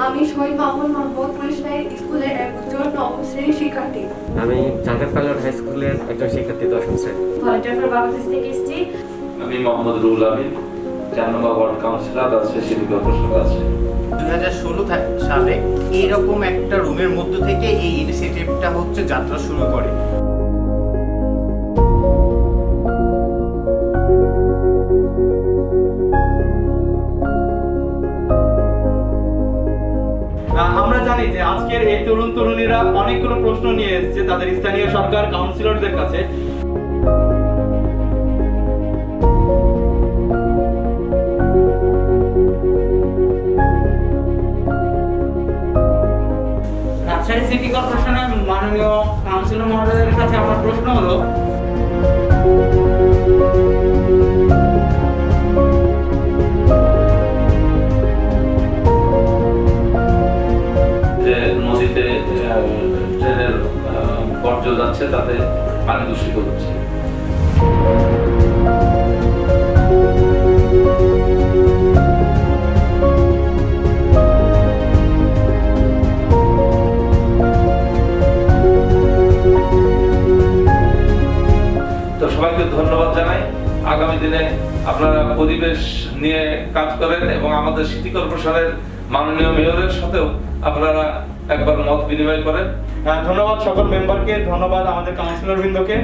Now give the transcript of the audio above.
আমি শহীদ Mahmud Mahmud police line স্কুলের একজন নবম শ্রেণীর শিক্ষার্থী। আমি জাঙ্গার পাইলট হাই স্কুলের একজন শিক্ষার্থী, দশম শ্রেণী। ভলেন্টিয়ার বাংলাদেশ থেকে এসেছি। আমি মোহাম্মদ রুহুল আমিন, 4 নম্বর ward councillor, Rajshahi city corporation Rajshahi. 2016 সালে এইরকম একটা রুমের মধ্য থেকে এই ইনিশিয়েটিভটা যাত্রা শুরু করে। আমরা জানি যে আজকের এই তরুণ তরুণীরা অনেকগুলো প্রশ্ন নিয়ে এসেছে তাদের স্থানীয় সরকার কাউন্সিলরদের কাছে। রাজশাহী সিটি কর্পোরেশনের মাননীয় কাউন্সিলর মহোদয়ের কাছে আমার প্রশ্ন হলো, যে নদীতে ট্রেনের বর্জ্য যাচ্ছে, তাতে পানি দূষিত হচ্ছে। তো সবাইকে ধন্যবাদ জানাই। আগামী দিনে আপনারা পরিবেশ নিয়ে কাজ করেন এবং আমাদের সিটি কর্পোরেশনের মাননীয় মেয়রের সাথেও আপনারা একবার মত বিনিময় করেন। ধন্যবাদ সকল মেম্বারকে, ধন্যবাদ আমাদের কাউন্সিলর বৃন্দকে।